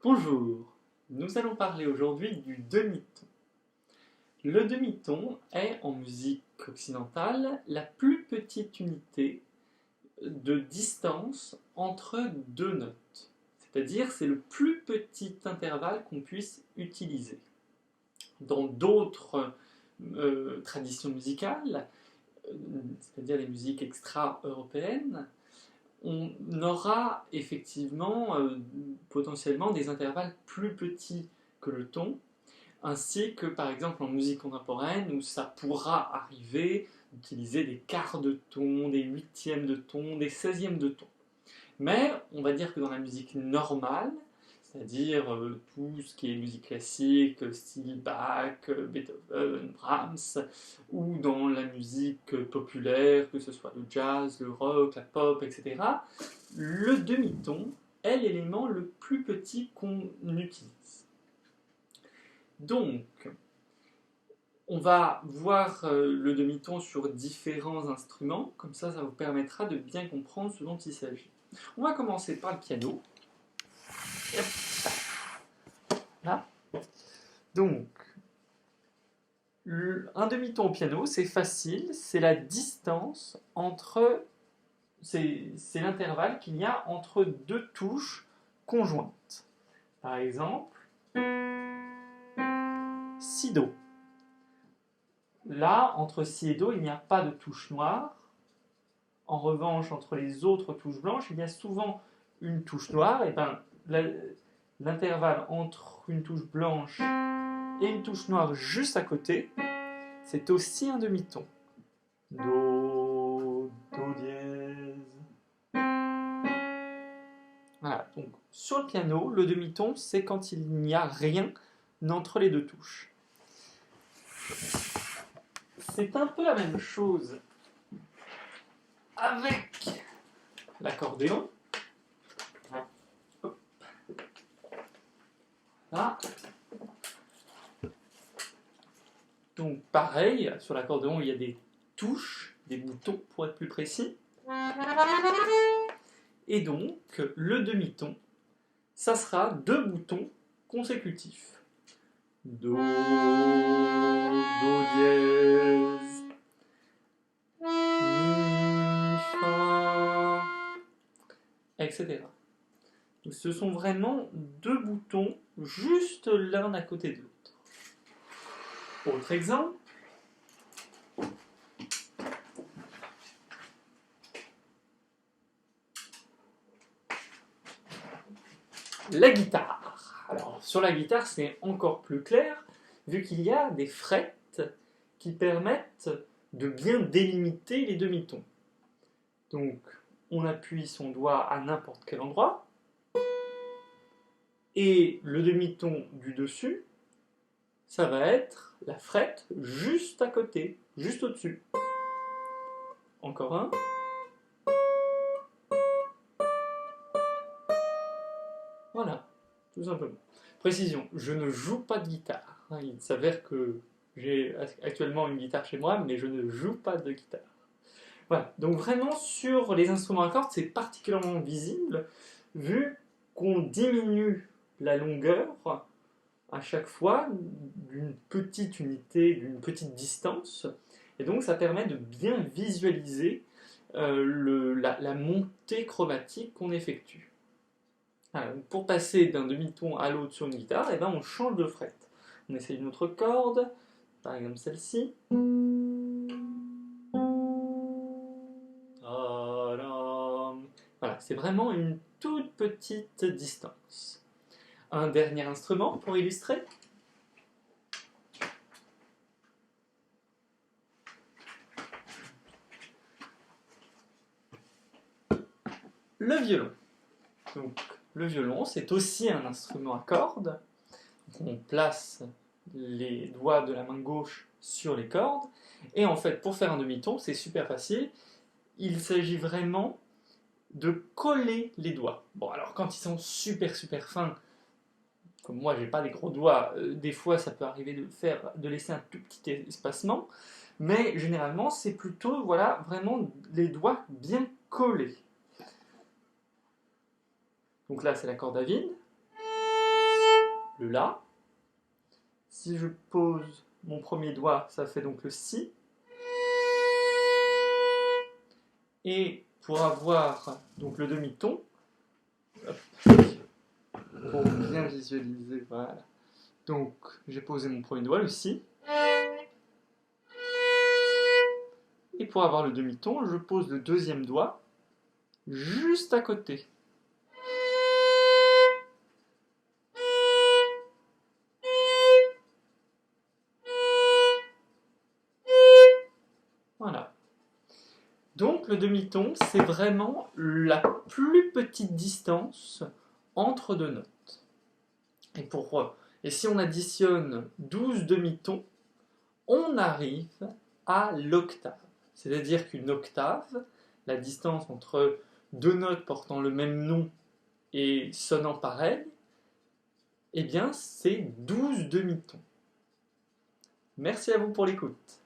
Bonjour, nous allons parler aujourd'hui du demi-ton. Le demi-ton est, en musique occidentale, la plus petite unité de distance entre deux notes. C'est-à-dire, c'est le plus petit intervalle qu'on puisse utiliser. Dans d'autres traditions musicales, c'est-à-dire les musiques extra-européennes, on aura effectivement potentiellement des intervalles plus petits que le ton, ainsi que par exemple en musique contemporaine où ça pourra arriver d'utiliser des quarts de ton, des huitièmes de ton, des seizièmes de ton. Mais on va dire que dans la musique normale, c'est-à-dire tout ce qui est musique classique, style Bach, Beethoven, Brahms, ou dans la musique populaire, que ce soit le jazz, le rock, la pop, etc., le demi-ton est l'élément le plus petit qu'on utilise. Donc, on va voir le demi-ton sur différents instruments, comme ça vous permettra de bien comprendre ce dont il s'agit. On va commencer par le piano. Là. Donc, un demi-ton au piano, c'est facile, c'est la distance entre... C'est l'intervalle qu'il y a entre deux touches conjointes. Par exemple, si do. Là, entre si et do, il n'y a pas de touche noire. En revanche, entre les autres touches blanches, il y a souvent une touche noire. Et ben, l'intervalle entre une touche blanche et une touche noire juste à côté, c'est aussi un demi-ton. Do, do dièse. Voilà, donc sur le piano, le demi-ton, c'est quand il n'y a rien entre les deux touches. C'est un peu la même chose avec l'accordéon. Là. Donc pareil, sur l'accordéon, il y a des touches, des boutons pour être plus précis. Et donc, le demi-ton, ça sera deux boutons consécutifs. Do, do dièse, mi, fa, etc. Donc, ce sont vraiment deux boutons juste l'un à côté de l'autre. Autre exemple. La guitare. Alors, sur la guitare, c'est encore plus clair, vu qu'il y a des frettes qui permettent de bien délimiter les demi-tons. Donc, on appuie son doigt à n'importe quel endroit, et le demi-ton du dessus, ça va être la frette juste à côté, juste au-dessus. Encore un. Voilà, tout simplement. Précision, je ne joue pas de guitare. Il s'avère que j'ai actuellement une guitare chez moi, mais je ne joue pas de guitare. Voilà, donc vraiment sur les instruments à cordes, c'est particulièrement visible, vu qu'on diminue la longueur à chaque fois d'une petite unité, d'une petite distance, et donc ça permet de bien visualiser la montée chromatique qu'on effectue. Alors, pour passer d'un demi-ton à l'autre sur une guitare, et ben on change de fret. On essaye une autre corde, par exemple celle-ci. Voilà, c'est vraiment une toute petite distance. Un dernier instrument pour illustrer. Le violon. Donc, le violon, c'est aussi un instrument à cordes. On place les doigts de la main gauche sur les cordes. Et en fait, pour faire un demi-ton, c'est super facile. Il s'agit vraiment de coller les doigts. Bon, alors quand ils sont super fins, comme moi, j'ai pas des gros doigts, des fois ça peut arriver de laisser un tout petit espacement, mais généralement c'est plutôt, voilà, vraiment les doigts bien collés. Donc là, c'est la corde à vide. le La. Si je pose mon premier doigt, ça fait donc le Si. Et pour avoir donc le demi-ton, pour bien visualiser, voilà. Donc j'ai posé mon premier doigt, le Si. Et pour avoir le demi-ton, je pose le deuxième doigt juste à côté. Voilà. Donc le demi-ton, c'est vraiment la plus petite distance entre deux notes. Et si on additionne 12 demi-tons, on arrive à l'octave. C'est-à-dire qu'une octave, la distance entre deux notes portant le même nom et sonnant pareil, eh bien c'est 12 demi-tons. Merci à vous pour l'écoute.